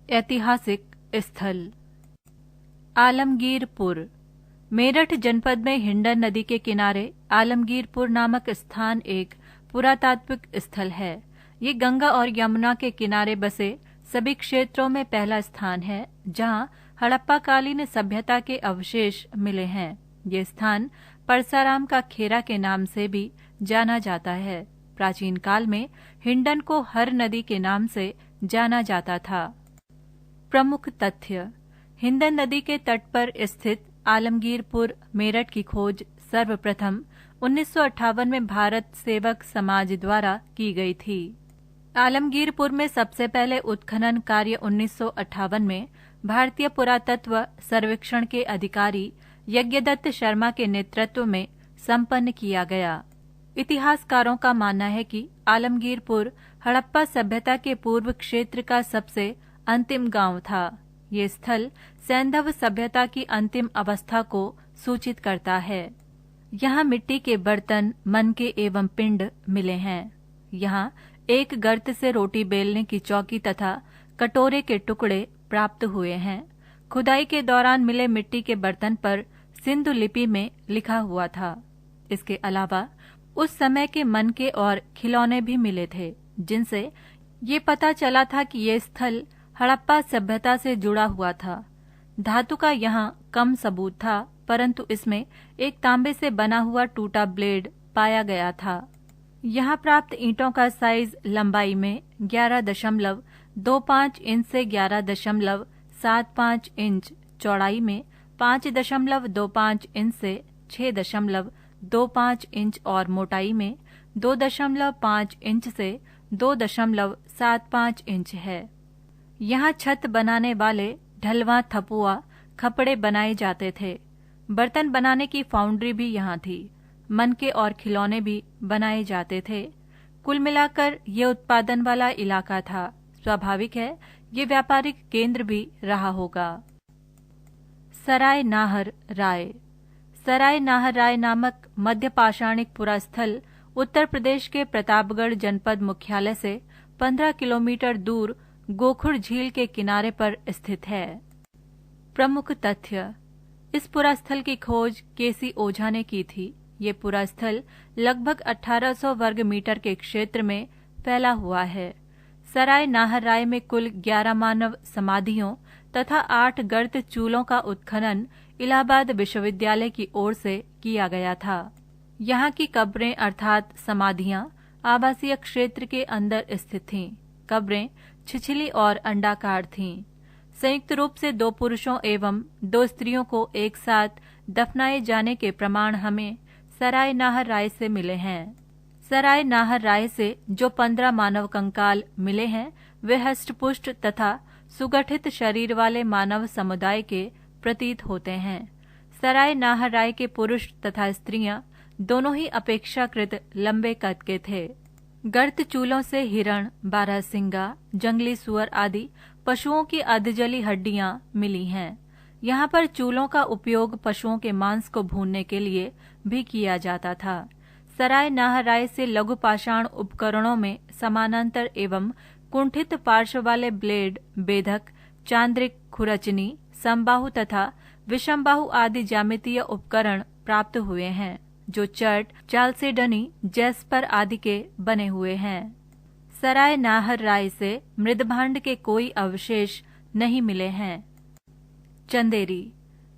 ऐतिहासिक स्थल आलमगीरपुर। मेरठ जनपद में हिंडन नदी के किनारे आलमगीरपुर नामक स्थान एक पुरातात्विक स्थल है। ये गंगा और यमुना के किनारे बसे सभी क्षेत्रों में पहला स्थान है जहां हड़प्पाकालीन सभ्यता के अवशेष मिले हैं। ये स्थान परसाराम का खेरा के नाम से भी जाना जाता है। प्राचीन काल में हिंडन को हर नदी के नाम से जाना जाता था। प्रमुख तथ्य: हिंडन नदी के तट पर स्थित आलमगीरपुर मेरठ की खोज सर्वप्रथम 1958 में भारत सेवक समाज द्वारा की गई थी। आलमगीरपुर में सबसे पहले उत्खनन कार्य 1958 में भारतीय पुरातत्व सर्वेक्षण के अधिकारी यज्ञदत्त शर्मा के नेतृत्व में संपन्न किया गया। इतिहासकारों का मानना है कि आलमगीरपुर हड़प्पा सभ्यता के पूर्व क्षेत्र का सबसे अंतिम गांव था। ये स्थल सैंधव सभ्यता की अंतिम अवस्था को सूचित करता है। यहाँ मिट्टी के बर्तन, मनके एवं पिंड मिले हैं। यहाँ एक गर्त से रोटी बेलने की चौकी तथा कटोरे के टुकड़े प्राप्त हुए हैं। खुदाई के दौरान मिले मिट्टी के बर्तन पर सिंधु लिपि में लिखा हुआ था। इसके अलावा उस समय के मनके और खिलौने भी मिले थे, जिनसे ये पता चला था कि ये स्थल हड़प्पा सभ्यता से जुड़ा हुआ था। धातु का यहाँ कम सबूत था, परंतु इसमें एक तांबे से बना हुआ टूटा ब्लेड पाया गया था। यहाँ प्राप्त ईंटों का साइज लंबाई में 11.25 इंच से 11.75 इंच, चौड़ाई में 5.25 इंच से 6.25 इंच और मोटाई में 2.5 इंच से 2.75 इंच है। यहाँ छत बनाने वाले ढलवा, थपुआ, खपड़े बनाए जाते थे। बर्तन बनाने की फाउंड्री भी यहाँ थी। मनके और खिलौने भी बनाए जाते थे। कुल मिलाकर ये उत्पादन वाला इलाका था। स्वाभाविक है ये व्यापारिक केंद्र भी रहा होगा। सराय नाहर राय। सराय नाहर राय नामक मध्य पाषाणिक पुरास्थल उत्तर प्रदेश के प्रतापगढ़ जनपद मुख्यालय से 15 किलोमीटर दूर गोखुर झील के किनारे पर स्थित है। प्रमुख तथ्य: इस पुरास्थल की खोज केसी ओझा ने की थी। ये पुरास्थल लगभग 1800 वर्ग मीटर के क्षेत्र में फैला हुआ है। सराय नाहर राय में कुल 11 मानव समाधियों तथा 8 गर्त चूलों का उत्खनन इलाहाबाद विश्वविद्यालय की ओर से किया गया था। यहाँ की कब्रें अर्थात समाधियां आवासीय क्षेत्र के अंदर स्थित थीं। कब्रें छिछली और अंडाकार थीं। संयुक्त रूप से 2 पुरुषों एवं 2 स्त्रियों को एक साथ दफनाए जाने के प्रमाण हमें सराय नाहर राय से मिले हैं। सराय नाहर राय से जो 15 मानव कंकाल मिले हैं वे हष्टपुष्ट तथा सुगठित शरीर वाले मानव समुदाय के प्रतीत होते हैं। सराय नाहर राय के पुरुष तथा स्त्रियां दोनों ही अपेक्षाकृत लंबे कद के थे। गर्त चूलों से हिरण, बारहसिंगा, जंगली सुअर आदि पशुओं की अधजली हड्डियां मिली हैं। यहाँ पर चूलों का उपयोग पशुओं के मांस को भूनने के लिए भी किया जाता था। सराय नाहर राय से लघु पाषाण उपकरणों में समानांतर एवं कुंठित पार्श्व वाले ब्लेड, बेधक, चांद्रिक, खुरचनी, समबाहु तथा विषमबाहु आदि ज्यामितीय उपकरण प्राप्त हुए हैं, जो चट, चालसेडनी, जैस्पर आदि के बने हुए हैं। सराय नाहर राय से मृदभांड के कोई अवशेष नहीं मिले हैं। चंदेरी।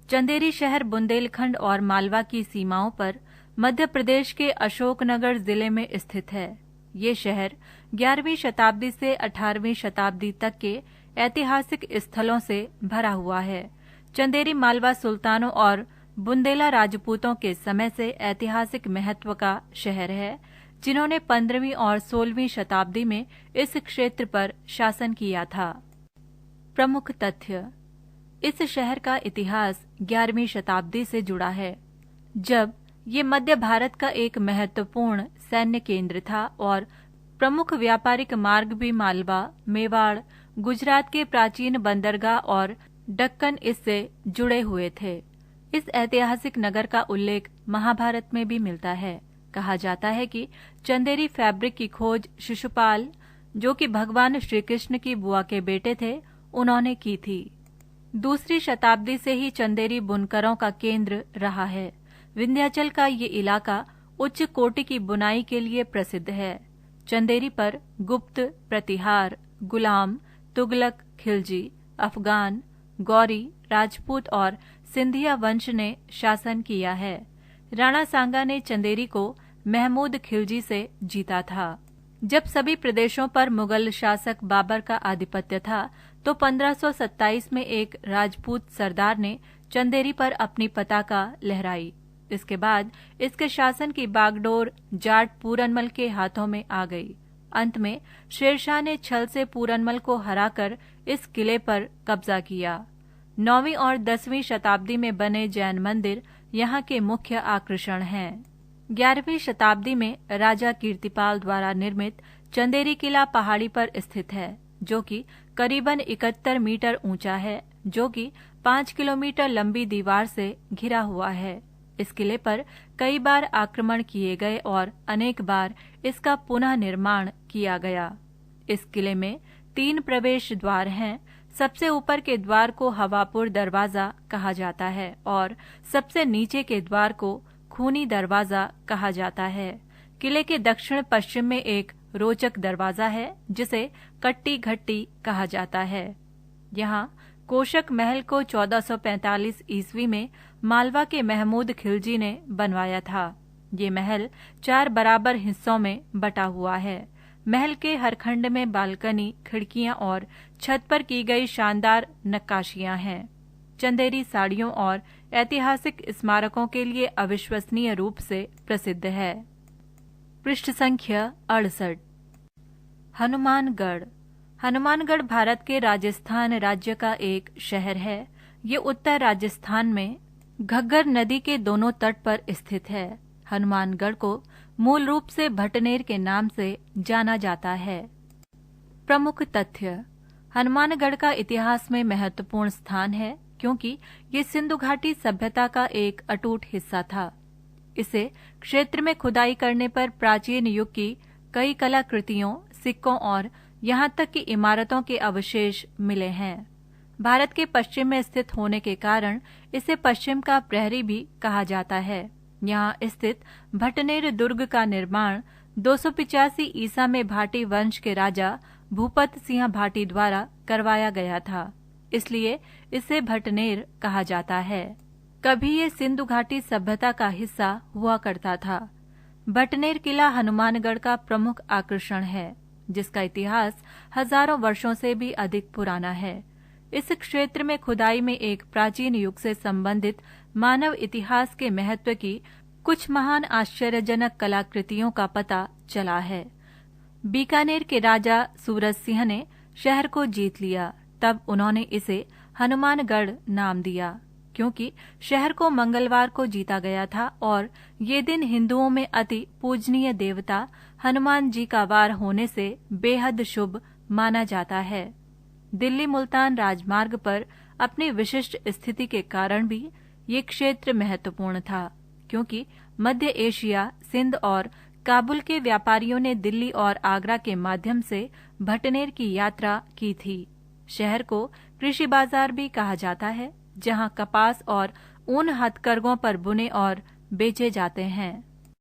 चंदेरी शहर बुंदेलखंड और मालवा की सीमाओं पर मध्य प्रदेश के अशोकनगर जिले में स्थित है। ये शहर 11वीं शताब्दी से 18वीं शताब्दी तक के ऐतिहासिक स्थलों से भरा हुआ है। चंदेरी मालवा सुल्तानों और बुंदेला राजपूतों के समय से ऐतिहासिक महत्व का शहर है, जिन्होंने 15वीं और 16वीं शताब्दी में इस क्षेत्र पर शासन किया था। प्रमुख तथ्य: इस शहर का इतिहास 11वीं शताब्दी से जुड़ा है, जब ये मध्य भारत का एक महत्वपूर्ण सैन्य केंद्र था और प्रमुख व्यापारिक मार्ग भी मालवा, मेवाड़, गुजरात के प्राचीन बंदरगाह और दक्कन इससे जुड़े हुए थे। इस ऐतिहासिक नगर का उल्लेख महाभारत में भी मिलता है। कहा जाता है कि चंदेरी फैब्रिक की खोज शिशुपाल, जो कि भगवान श्री कृष्ण की बुआ के बेटे थे, उन्होंने की थी। दूसरी शताब्दी से ही चंदेरी बुनकरों का केंद्र रहा है। विंध्याचल का ये इलाका उच्च कोटि की बुनाई के लिए प्रसिद्ध है। चंदेरी पर गुप्त, प्रतिहार, गुलाम, तुगलक, खिलजी, अफगान, गौरी, राजपूत और सिंधिया वंश ने शासन किया है। राणा सांगा ने चंदेरी को महमूद खिलजी से जीता था। जब सभी प्रदेशों पर मुगल शासक बाबर का आधिपत्य था तो 1527 में एक राजपूत सरदार ने चंदेरी पर अपनी पताका लहराई। इसके बाद इसके शासन की बागडोर जाट पूरनमल के हाथों में आ गई। अंत में शेरशाह ने छल से पूरनमल को हराकर इस किले पर कब्जा किया। 9वीं और 10वीं शताब्दी में बने जैन मंदिर यहाँ के मुख्य आकर्षण हैं। 11वीं शताब्दी में राजा कीर्तिपाल द्वारा निर्मित चंदेरी किला पहाड़ी पर स्थित है, जो कि करीबन 71 मीटर ऊंचा है, जो कि 5 किलोमीटर लंबी दीवार से घिरा हुआ है। इस किले पर कई बार आक्रमण किए गए और अनेक बार इसका पुनः निर्माण किया गया। इस किले में 3 प्रवेश द्वार हैं। सबसे ऊपर के द्वार को हवापुर दरवाजा कहा जाता है और सबसे नीचे के द्वार को खूनी दरवाजा कहा जाता है। किले के दक्षिण पश्चिम में एक रोचक दरवाजा है जिसे कट्टी घट्टी कहा जाता है। यहाँ कोशक महल को 1445 ईस्वी में मालवा के महमूद खिलजी ने बनवाया था। ये महल 4 बराबर हिस्सों में बटा हुआ है। महल के हर खंड में बालकनी, खिड़कियां और छत पर की गई शानदार नक्काशियां हैं। चंदेरी साड़ियों और ऐतिहासिक स्मारकों के लिए अविश्वसनीय रूप से प्रसिद्ध है। पृष्ठ संख्या 68। हनुमानगढ़। हनुमानगढ़ भारत के राजस्थान राज्य का एक शहर है। ये उत्तर राजस्थान में घग्गर नदी के दोनों तट पर स्थित है। हनुमानगढ़ को मूल रूप से भटनेर के नाम से जाना जाता है। प्रमुख तथ्य। हनुमानगढ़ का इतिहास में महत्वपूर्ण स्थान है क्योंकि ये सिंधु घाटी सभ्यता का एक अटूट हिस्सा था। इसे क्षेत्र में खुदाई करने पर प्राचीन युग की कई कलाकृतियों, सिक्कों और यहाँ तक कि इमारतों के अवशेष मिले हैं। भारत के पश्चिम में स्थित होने के कारण इसे पश्चिम का प्रहरी भी कहा जाता है। यहाँ स्थित भटनेर दुर्ग का निर्माण 285 ईसा में भाटी वंश के राजा भूपत सिंह भाटी द्वारा करवाया गया था, इसलिए इसे भटनेर कहा जाता है। कभी ये सिंधु घाटी सभ्यता का हिस्सा हुआ करता था। भटनेर किला हनुमानगढ़ का प्रमुख आकर्षण है, जिसका इतिहास हजारों वर्षों से भी अधिक पुराना है। इस क्षेत्र में खुदाई में एक प्राचीन युग से संबंधित मानव इतिहास के महत्व की कुछ महान आश्चर्यजनक कलाकृतियों का पता चला है। बीकानेर के राजा सूरज सिंह ने शहर को जीत लिया, तब उन्होंने इसे हनुमानगढ़ नाम दिया, क्योंकि शहर को मंगलवार को जीता गया था और ये दिन हिंदुओं में अति पूजनीय देवता हनुमान जी का वार होने से बेहद शुभ माना जाता है। दिल्ली मुल्तान राजमार्ग पर अपनी विशिष्ट स्थिति के कारण भी ये क्षेत्र महत्वपूर्ण था, क्योंकि मध्य एशिया, सिंध और काबुल के व्यापारियों ने दिल्ली और आगरा के माध्यम से भटनेर की यात्रा की थी। शहर को कृषि बाजार भी कहा जाता है, जहां कपास और ऊन हथकरघों पर बुने और बेचे जाते हैं।